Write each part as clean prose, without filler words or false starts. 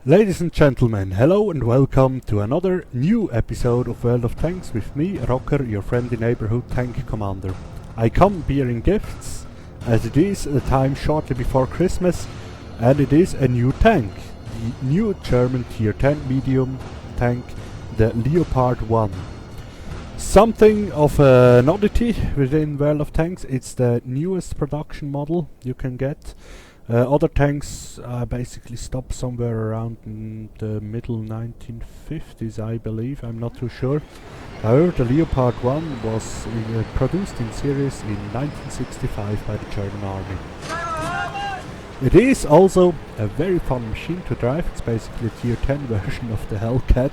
Ladies and gentlemen, hello and welcome to another new episode of World of Tanks with me, Rocker, your friendly neighborhood tank commander. I come bearing gifts, as it is a time shortly before Christmas, and it is a new tank, the new German tier 10 medium tank, the Leopard 1. Something of an oddity within World of Tanks. It's the newest production model you can get. Other tanks basically stopped somewhere around the middle 1950s, I believe. I'm not too sure. However, the Leopard 1 was produced in series in 1965 by the German army. It is also a very fun machine to drive. It's basically a tier 10 version of the Hellcat.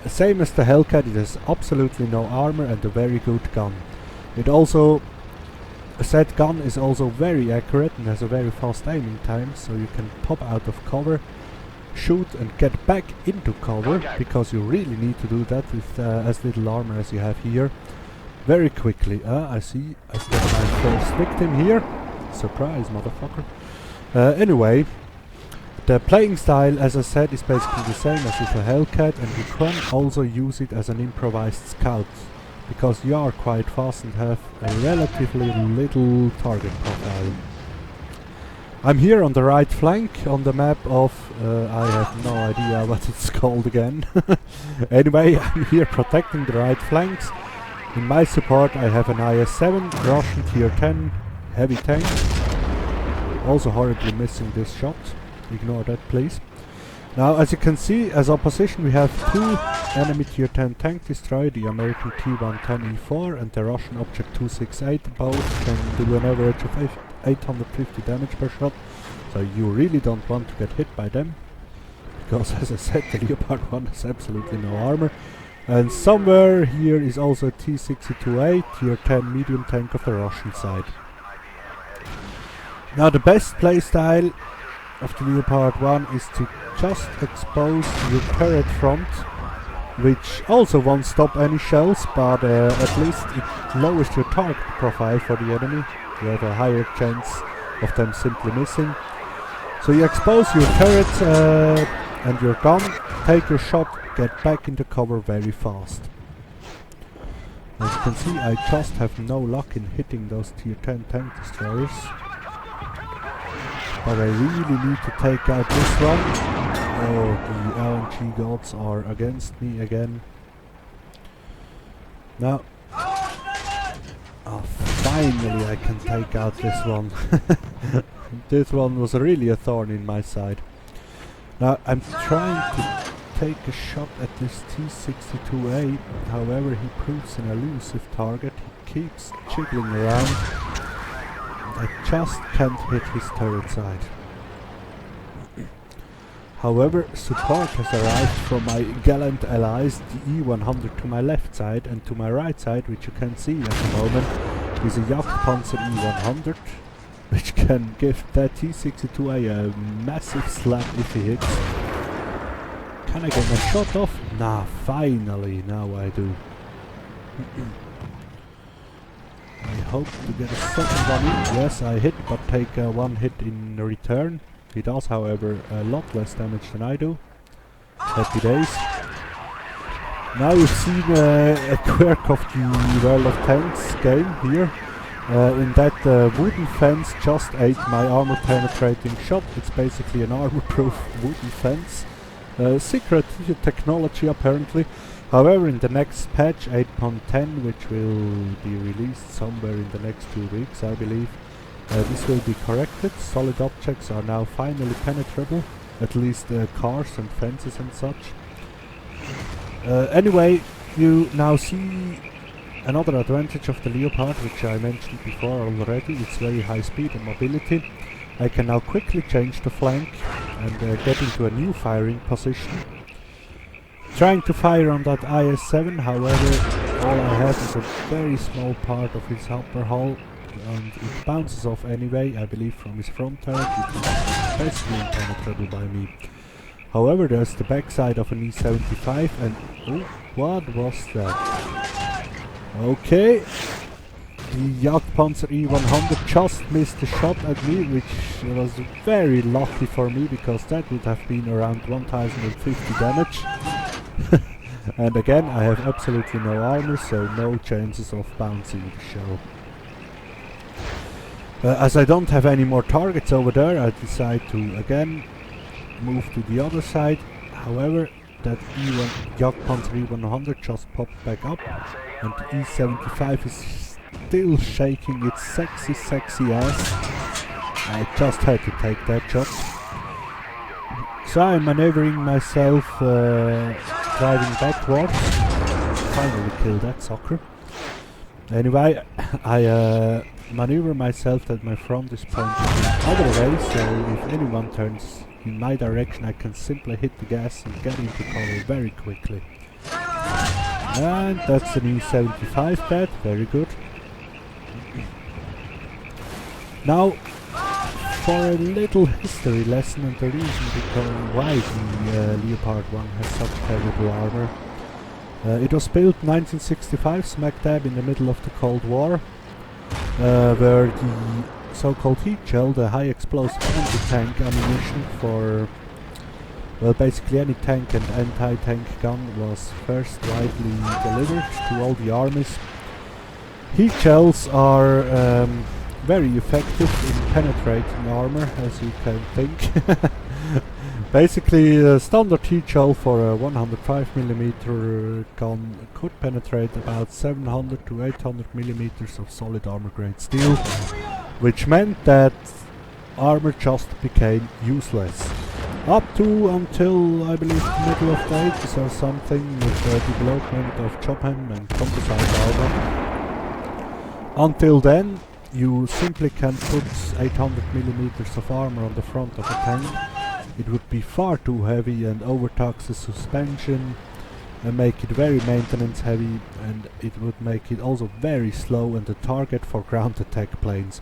Same as the Hellcat, it has absolutely no armor and a very good gun. Said gun is also very accurate and has a very fast aiming time, so you can pop out of cover, shoot and get back into cover, because you really need to do that with as little armor as you have here, very quickly. I see I got my first victim here. Surprise, motherfucker. Anyway, the playing style, as I said, is basically the same as with a Hellcat, and you can also use it as an improvised scout, because you are quite fast and have a relatively little target profile. I'm here on the right flank on the map of, I have no idea what it's called again. Anyway, I'm here protecting the right flanks. In my support I have an IS-7 Russian tier 10 heavy tank. Also horribly missing this shot. Ignore that please. Now, as you can see, as opposition we have two enemy tier 10 tank destroyer, the American T-110E4 and the Russian Object 268. Both can do an average of 850 damage per shot, so you really don't want to get hit by them, because as I said, the Leopard 1 has absolutely no armor. And somewhere here is also a T-62A, tier 10 medium tank of the Russian side. Now, the best playstyle of the Leopard 1 is to just expose your turret front, which also won't stop any shells, but at least it lowers your target profile for the enemy. You have a higher chance of them simply missing. So you expose your turret and your gun, take your shot, get back into cover very fast. As you can see, I just have no luck in hitting those tier 10 tank destroyers. But I really need to take out this one. Oh, the LNG gods are against me again. Now, finally I can take out this one. This one was really a thorn in my side. Now, I'm trying to take a shot at this T-62A, however he proves an elusive target. He keeps jiggling around. I just can't hit his turret side. However, support has arrived from my gallant allies, the E-100 to my left side, and to my right side, which you can see at the moment, is a Jagdpanzer E-100, which can give that T-62A a massive slap if he hits. Can I get my shot off? Nah, finally, now I do. I hope to get a second one in. Yes, I hit, but take one hit in return. He does, however, a lot less damage than I do. Happy days. Now you've seen a quirk of the World of Tanks game here. In that wooden fence just ate my armor penetrating shot. It's basically an armor-proof wooden fence. Secret technology apparently. However, in the next patch 8.10, which will be released somewhere in the next 2 weeks, I believe, this will be corrected. Solid objects are now finally penetrable, at least cars and fences and such. Anyway, you now see another advantage of the Leopard, which I mentioned before already. It's very high speed and mobility. I can now quickly change the flank and get into a new firing position. Trying to fire on that IS-7, however, all I have is a very small part of his upper hull, and it bounces off anyway, I believe from his front turret, which is basically impenetrable by me. However, there's the backside of an E-75, and oh, what was that? Okay, the Jagdpanzer E100 just missed a shot at me, which was very lucky for me, because that would have been around 1050 damage. And again, I have absolutely no armor, so no chances of bouncing the shell. As I don't have any more targets over there, I decide to again move to the other side. However, that Jagdpanzer E100 just popped back up, and the E75 is still shaking its sexy ass. I just had to take that shot. So I'm maneuvering myself, driving backwards. Finally killed that sucker. Anyway, I maneuver myself that my front is pointing the other way, so if anyone turns in my direction I can simply hit the gas and get into cover very quickly. And that's an E75 pad, very good. Now, for a little history lesson and the reason why the Leopard 1 has such terrible armor. It was built 1965, smack dab in the middle of the Cold War, where the so-called heat shell, the high explosive anti-tank ammunition for, well, basically any tank and anti-tank gun, was first widely delivered to all the armies. Heat shells are very effective in penetrating armor, as you can think. Basically, a standard heat shell for a 105mm gun could penetrate about 700 to 800mm of solid armor grade steel, which meant that armor just became useless. Up to until, I believe, the middle of the 80s or something, with the development of Chopin and composite armor. Until then, you simply can put 800mm of armor on the front of a tank. It would be far too heavy and overtax the suspension and make it very maintenance heavy, and it would make it also very slow and a target for ground attack planes.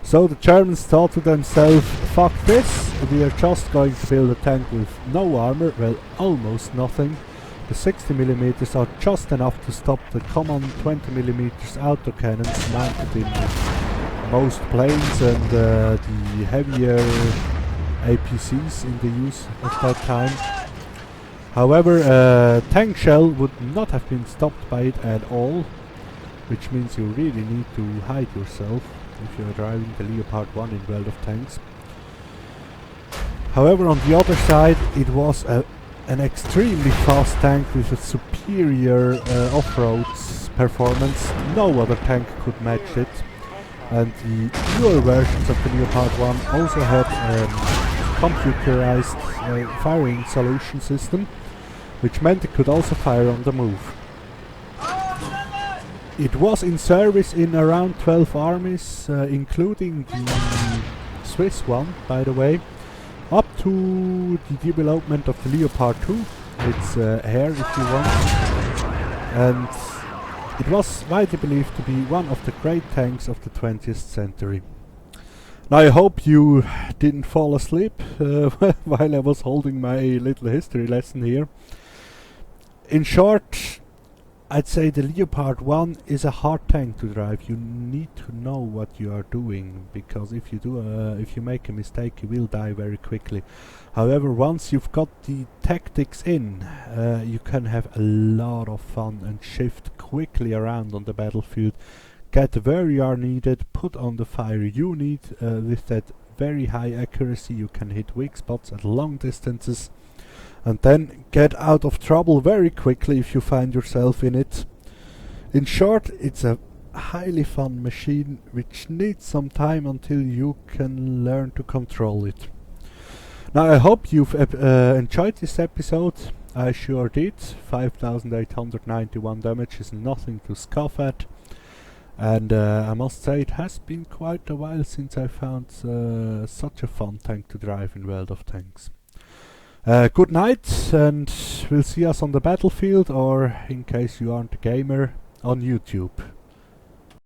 So the Germans thought to themselves, fuck this, we are just going to build a tank with no armor, well, almost nothing. The 60mm are just enough to stop the common 20mm autocannons mounted in most planes and the heavier APCs in the use of that time. However, a tank shell would not have been stopped by it at all, which means you really need to hide yourself if you are driving the Leopard 1 in World of Tanks. However, on the other side, it was an extremely fast tank with a superior off-road performance. No other tank could match it, and the newer versions of the Leopard 1 also had computerized firing solution system, which meant it could also fire on the move. It was in service in around 12 armies, including the Swiss one, by the way, up to the development of the Leopard 2, its heir if you want, and it was widely believed to be one of the great tanks of the 20th century. Now I hope you didn't fall asleep while I was holding my little history lesson here. In short, I'd say the Leopard 1 is a hard tank to drive. You need to know what you are doing, because if you make a mistake, you will die very quickly. However, once you've got the tactics in, you can have a lot of fun and shift quickly around on the battlefield. Get where you are needed, put on the fire you need. With that very high accuracy, you can hit weak spots at long distances, and then get out of trouble very quickly if you find yourself in it. In short, it's a highly fun machine which needs some time until you can learn to control it. Now I hope you've enjoyed this episode. I sure did. 5,891 damage is nothing to scoff at. And I must say it has been quite a while since I found such a fun tank to drive in World of Tanks. Good night, and we'll see us on the battlefield, or in case you aren't a gamer, on YouTube.